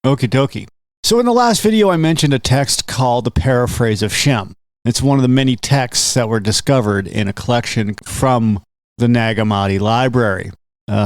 Okie dokie. So in the last video, I mentioned a text called the Paraphrase of Shem. It's one of the many texts that were discovered in a collection from the Nag Hammadi library.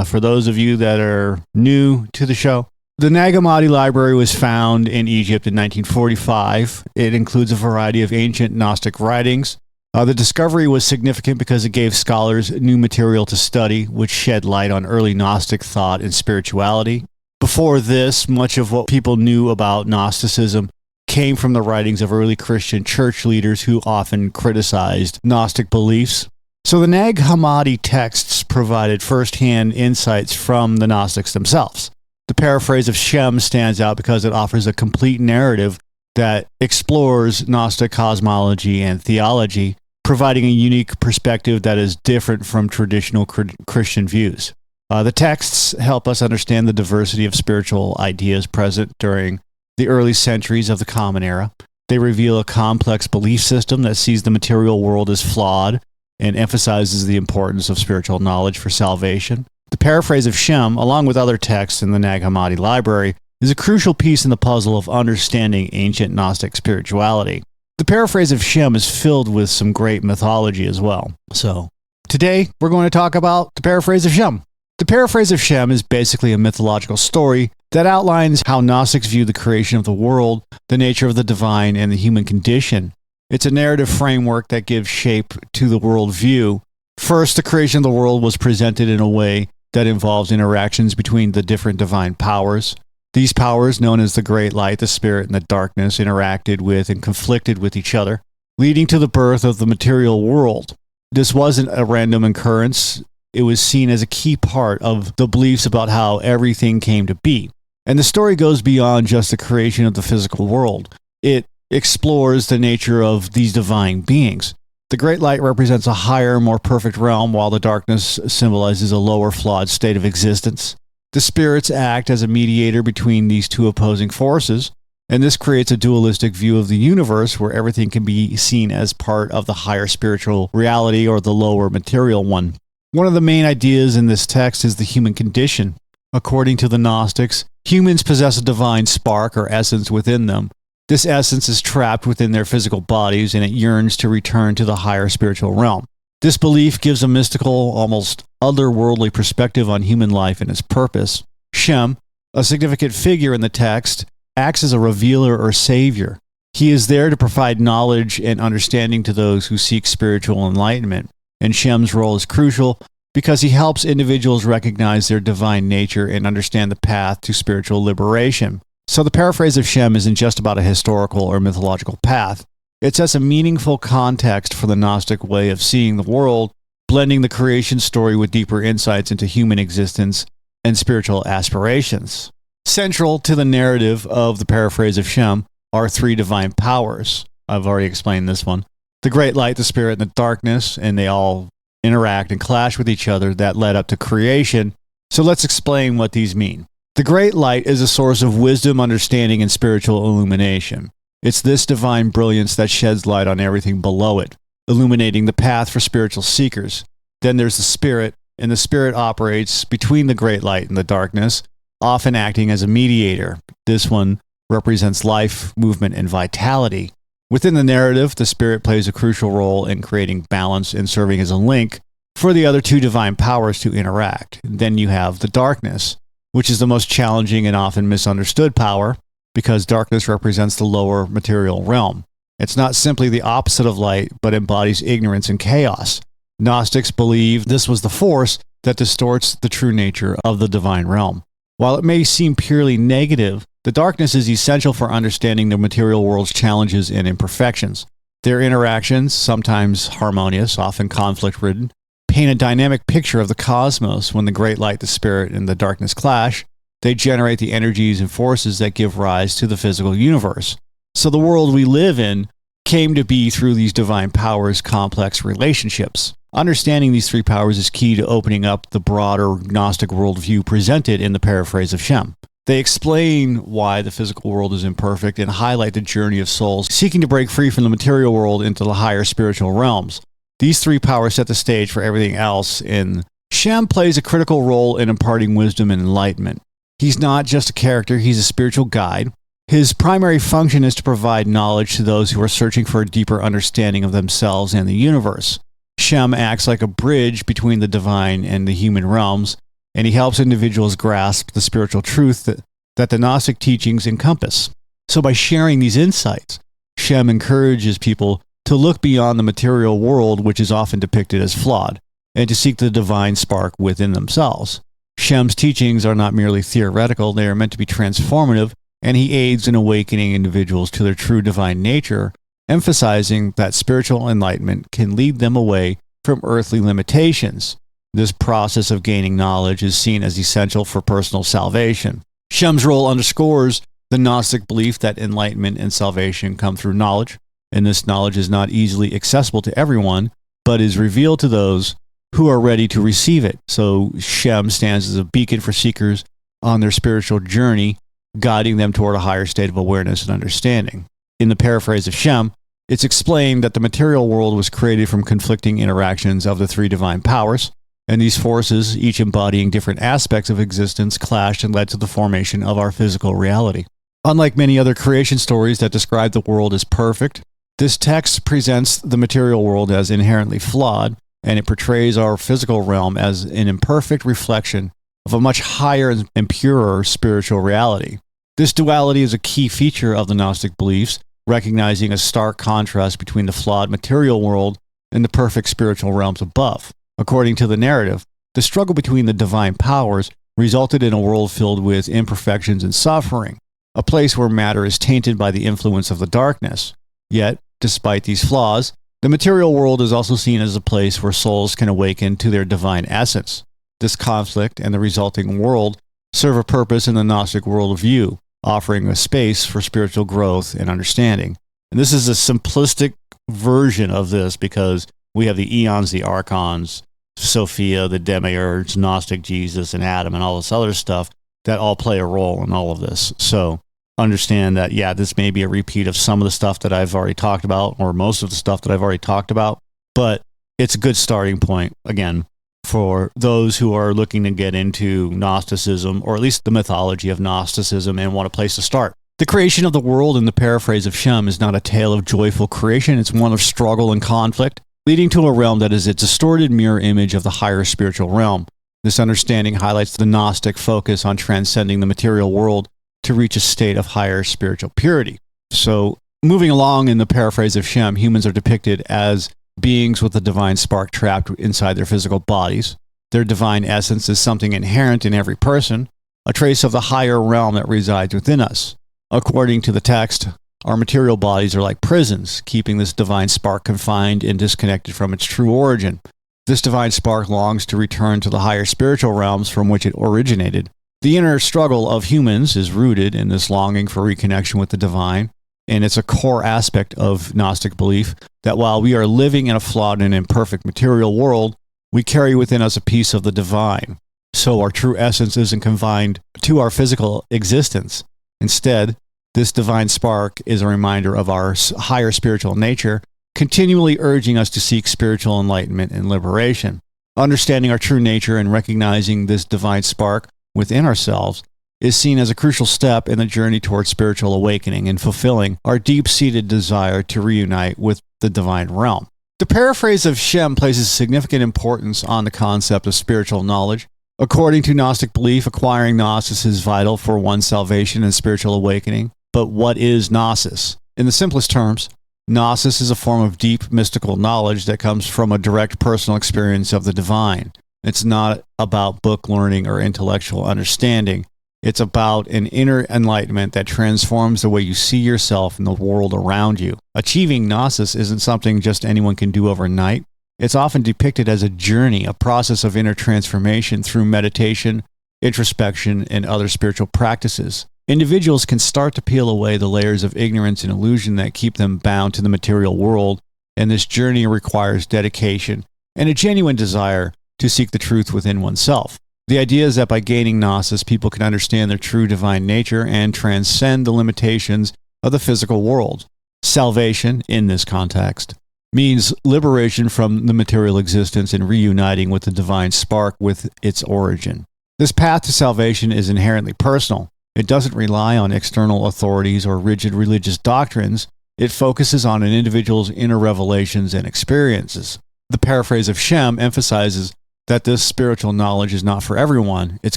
For those of you that are new to the show, the Nag Hammadi library was found in Egypt in 1945. It includes a variety of ancient Gnostic writings. The discovery was significant because it gave scholars new material to study, which shed light on early Gnostic thought and spirituality. Before this, much of what people knew about Gnosticism came from the writings of early Christian church leaders who often criticized Gnostic beliefs. So the Nag Hammadi texts provided first-hand insights from the Gnostics themselves. The Paraphrase of Shem stands out because it offers a complete narrative that explores Gnostic cosmology and theology, providing a unique perspective that is different from traditional Christian views. The texts help us understand the diversity of spiritual ideas present during the early centuries of the Common Era. They reveal a complex belief system that sees the material world as flawed and emphasizes the importance of spiritual knowledge for salvation. The Paraphrase of Shem, along with other texts in the Nag Hammadi library, is a crucial piece in the puzzle of understanding ancient Gnostic spirituality. The Paraphrase of Shem is filled with some great mythology as well. So, today we're going to talk about the Paraphrase of Shem. The Paraphrase of Shem is basically a mythological story that outlines how Gnostics view the creation of the world, the nature of the divine, and the human condition. It's a narrative framework that gives shape to the worldview. First, the creation of the world was presented in a way that involves interactions between the different divine powers. These powers, known as the Great Light, the Spirit, and the Darkness, interacted with and conflicted with each other, leading to the birth of the material world. This wasn't a random occurrence. It was seen as a key part of the beliefs about how everything came to be. And the story goes beyond just the creation of the physical world. It explores the nature of these divine beings. The Great Light represents a higher, more perfect realm, while the darkness symbolizes a lower, flawed state of existence. The spirits act as a mediator between these two opposing forces, and this creates a dualistic view of the universe where everything can be seen as part of the higher spiritual reality or the lower material one. One of the main ideas in this text is the human condition. According to the Gnostics, humans possess a divine spark or essence within them. This essence is trapped within their physical bodies, and it yearns to return to the higher spiritual realm. This belief gives a mystical, almost otherworldly perspective on human life and its purpose. Shem, a significant figure in the text, acts as a revealer or savior. He is there to provide knowledge and understanding to those who seek spiritual enlightenment. And Shem's role is crucial because he helps individuals recognize their divine nature and understand the path to spiritual liberation. So the Paraphrase of Shem isn't just about a historical or mythological path. It sets a meaningful context for the Gnostic way of seeing the world, blending the creation story with deeper insights into human existence and spiritual aspirations. Central to the narrative of the Paraphrase of Shem are three divine powers. I've already explained this one. The Great Light, the Spirit, and the Darkness, and they all interact and clash with each other. That led up to creation. So let's explain what these mean. The Great Light is a source of wisdom, understanding, and spiritual illumination. It's this divine brilliance that sheds light on everything below it, illuminating the path for spiritual seekers. Then there's the Spirit, and the Spirit operates between the Great Light and the darkness, often acting as a mediator. This one represents life, movement, and vitality. Within the narrative, the Spirit plays a crucial role in creating balance and serving as a link for the other two divine powers to interact. And then you have the darkness, which is the most challenging and often misunderstood power because darkness represents the lower material realm. It's not simply the opposite of light, but embodies ignorance and chaos. Gnostics believe this was the force that distorts the true nature of the divine realm. While it may seem purely negative, the darkness is essential for understanding the material world's challenges and imperfections. Their interactions, sometimes harmonious, often conflict-ridden, paint a dynamic picture of the cosmos. When the Great Light, the Spirit, and the darkness clash, they generate the energies and forces that give rise to the physical universe. So the world we live in came to be through these divine powers' complex relationships. Understanding these three powers is key to opening up the broader Gnostic worldview presented in the Paraphrase of Shem. They explain why the physical world is imperfect and highlight the journey of souls seeking to break free from the material world into the higher spiritual realms. These three powers set the stage for everything else, and Shem plays a critical role in imparting wisdom and enlightenment. He's not just a character, he's a spiritual guide. His primary function is to provide knowledge to those who are searching for a deeper understanding of themselves and the universe. Shem acts like a bridge between the divine and the human realms, and he helps individuals grasp the spiritual truth that the Gnostic teachings encompass. So by sharing these insights, Shem encourages people to look beyond the material world, which is often depicted as flawed, and to seek the divine spark within themselves. Shem's teachings are not merely theoretical, they are meant to be transformative, and he aids in awakening individuals to their true divine nature, emphasizing that spiritual enlightenment can lead them away from earthly limitations. This process of gaining knowledge is seen as essential for personal salvation. Shem's role underscores the Gnostic belief that enlightenment and salvation come through knowledge, and this knowledge is not easily accessible to everyone, but is revealed to those who are ready to receive it. So Shem stands as a beacon for seekers on their spiritual journey, guiding them toward a higher state of awareness and understanding. In the Paraphrase of Shem, it's explained that the material world was created from conflicting interactions of the three divine powers, and these forces, each embodying different aspects of existence, clashed and led to the formation of our physical reality. Unlike many other creation stories that describe the world as perfect, this text presents the material world as inherently flawed, and it portrays our physical realm as an imperfect reflection of a much higher and purer spiritual reality. This duality is a key feature of the Gnostic beliefs, recognizing a stark contrast between the flawed material world and the perfect spiritual realms above. According to the narrative, the struggle between the divine powers resulted in a world filled with imperfections and suffering, a place where matter is tainted by the influence of the darkness. Yet, despite these flaws, the material world is also seen as a place where souls can awaken to their divine essence. This conflict and the resulting world serve a purpose in the Gnostic worldview, offering a space for spiritual growth and understanding. And this is a simplistic version of this because we have the eons, the archons, Sophia, the demiurge, Gnostic Jesus, and Adam, and all this other stuff that all play a role in all of this. So understand that, yeah, this may be a repeat of some of the stuff that I've already talked about, or most of the stuff that I've already talked about, but it's a good starting point, again, for those who are looking to get into Gnosticism, or at least the mythology of Gnosticism, and want a place to start. The creation of the world in the Paraphrase of Shem is not a tale of joyful creation, it's one of struggle and conflict, leading to a realm that is a distorted mirror image of the higher spiritual realm. This understanding highlights the Gnostic focus on transcending the material world to reach a state of higher spiritual purity. So, moving along in the Paraphrase of Shem, humans are depicted as beings with a divine spark trapped inside their physical bodies. Their divine essence is something inherent in every person, a trace of the higher realm that resides within us. According to the text, our material bodies are like prisons, keeping this divine spark confined and disconnected from its true origin. This divine spark longs to return to the higher spiritual realms from which it originated. The inner struggle of humans is rooted in this longing for reconnection with the divine, and it's a core aspect of Gnostic belief that while we are living in a flawed and imperfect material world, we carry within us a piece of the divine. So our true essence isn't confined to our physical existence. Instead, this divine spark is a reminder of our higher spiritual nature, continually urging us to seek spiritual enlightenment and liberation. Understanding our true nature and recognizing this divine spark within ourselves is seen as a crucial step in the journey towards spiritual awakening and fulfilling our deep-seated desire to reunite with the divine realm. The Paraphrase of Shem places significant importance on the concept of spiritual knowledge. According to Gnostic belief, acquiring Gnosis is vital for one's salvation and spiritual awakening. But what is Gnosis? In the simplest terms, Gnosis is a form of deep mystical knowledge that comes from a direct personal experience of the divine. It's not about book learning or intellectual understanding. It's about an inner enlightenment that transforms the way you see yourself and the world around you. Achieving Gnosis isn't something just anyone can do overnight. It's often depicted as a journey, a process of inner transformation through meditation, introspection, and other spiritual practices. Individuals can start to peel away the layers of ignorance and illusion that keep them bound to the material world, and this journey requires dedication and a genuine desire to seek the truth within oneself. The idea is that by gaining Gnosis, people can understand their true divine nature and transcend the limitations of the physical world. Salvation, in this context, means liberation from the material existence and reuniting with the divine spark with its origin. This path to salvation is inherently personal. It doesn't rely on external authorities or rigid religious doctrines. It focuses on an individual's inner revelations and experiences. The Paraphrase of Shem emphasizes that this spiritual knowledge is not for everyone. It's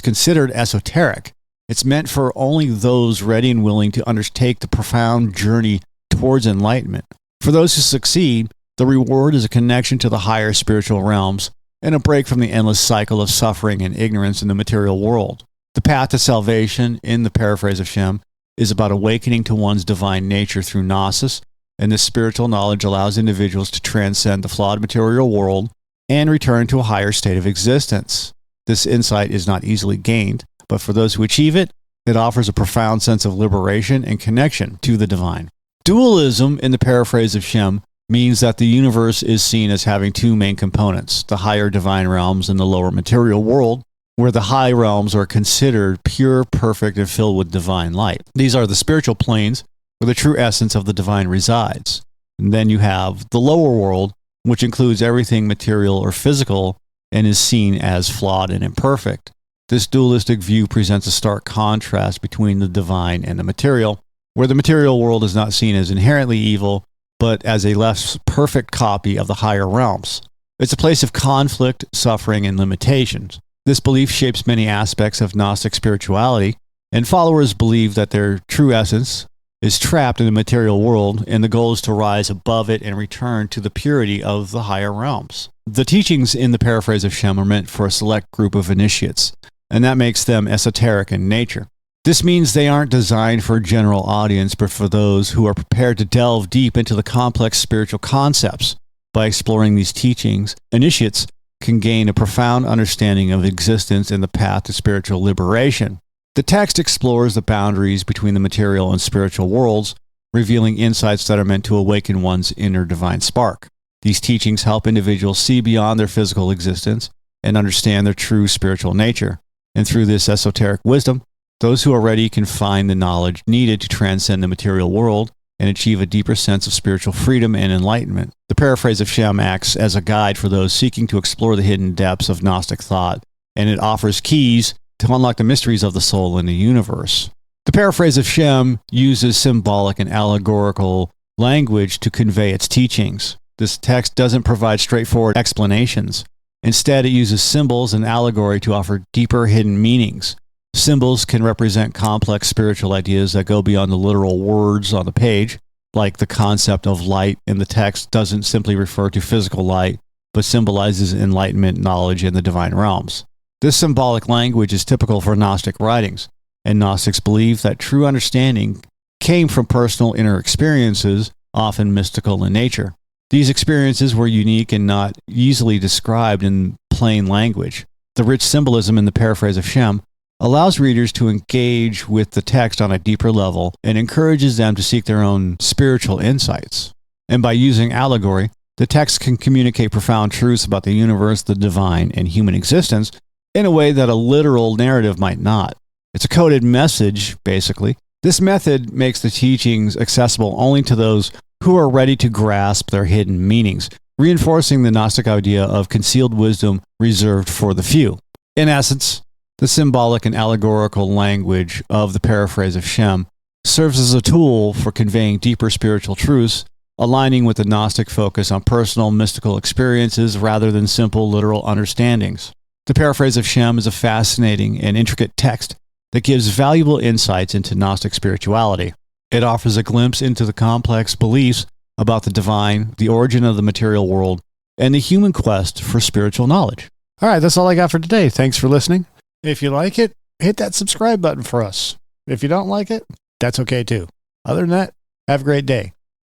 considered esoteric. It's meant for only those ready and willing to undertake the profound journey towards enlightenment. For those who succeed, the reward is a connection to the higher spiritual realms and a break from the endless cycle of suffering and ignorance in the material world. The path to salvation in the Paraphrase of Shem is about awakening to one's divine nature through Gnosis, and this spiritual knowledge allows individuals to transcend the flawed material world and return to a higher state of existence. This insight is not easily gained, but for those who achieve it, it offers a profound sense of liberation and connection to the divine. Dualism in the Paraphrase of Shem means that the universe is seen as having two main components, the higher divine realms and the lower material world, where the high realms are considered pure, perfect, and filled with divine light. These are the spiritual planes where the true essence of the divine resides. And then you have the lower world, which includes everything material or physical and is seen as flawed and imperfect. This dualistic view presents a stark contrast between the divine and the material, where the material world is not seen as inherently evil, but as a less perfect copy of the higher realms. It's a place of conflict, suffering, and limitations. This belief shapes many aspects of Gnostic spirituality, and followers believe that their true essence is trapped in the material world, and the goal is to rise above it and return to the purity of the higher realms. The teachings in the Paraphrase of Shem are meant for a select group of initiates, and that makes them esoteric in nature. This means they aren't designed for a general audience, but for those who are prepared to delve deep into the complex spiritual concepts. By exploring these teachings, initiates can gain a profound understanding of existence and the path to spiritual liberation. The text explores the boundaries between the material and spiritual worlds, revealing insights that are meant to awaken one's inner divine spark. These teachings help individuals see beyond their physical existence and understand their true spiritual nature. And through this esoteric wisdom, those who are ready can find the knowledge needed to transcend the material world and achieve a deeper sense of spiritual freedom and enlightenment. The Paraphrase of Shem acts as a guide for those seeking to explore the hidden depths of Gnostic thought, and it offers keys to unlock the mysteries of the soul and the universe. The Paraphrase of Shem uses symbolic and allegorical language to convey its teachings. This text doesn't provide straightforward explanations. Instead, it uses symbols and allegory to offer deeper hidden meanings. Symbols can represent complex spiritual ideas that go beyond the literal words on the page, like the concept of light in the text doesn't simply refer to physical light, but symbolizes enlightenment, knowledge, and the divine realms. This symbolic language is typical for Gnostic writings, and Gnostics believe that true understanding came from personal inner experiences, often mystical in nature. These experiences were unique and not easily described in plain language. The rich symbolism in the Paraphrase of Shem allows readers to engage with the text on a deeper level and encourages them to seek their own spiritual insights. And by using allegory, the text can communicate profound truths about the universe, the divine, and human existence in a way that a literal narrative might not. It's a coded message, basically. This method makes the teachings accessible only to those who are ready to grasp their hidden meanings, reinforcing the Gnostic idea of concealed wisdom reserved for the few. In essence, the symbolic and allegorical language of the Paraphrase of Shem serves as a tool for conveying deeper spiritual truths, aligning with the Gnostic focus on personal mystical experiences rather than simple literal understandings. The Paraphrase of Shem is a fascinating and intricate text that gives valuable insights into Gnostic spirituality. It offers a glimpse into the complex beliefs about the divine, the origin of the material world, and the human quest for spiritual knowledge. All right, that's all I got for today. Thanks for listening. If you like it, hit that subscribe button for us. If you don't like it, that's okay too. Other than that, have a great day.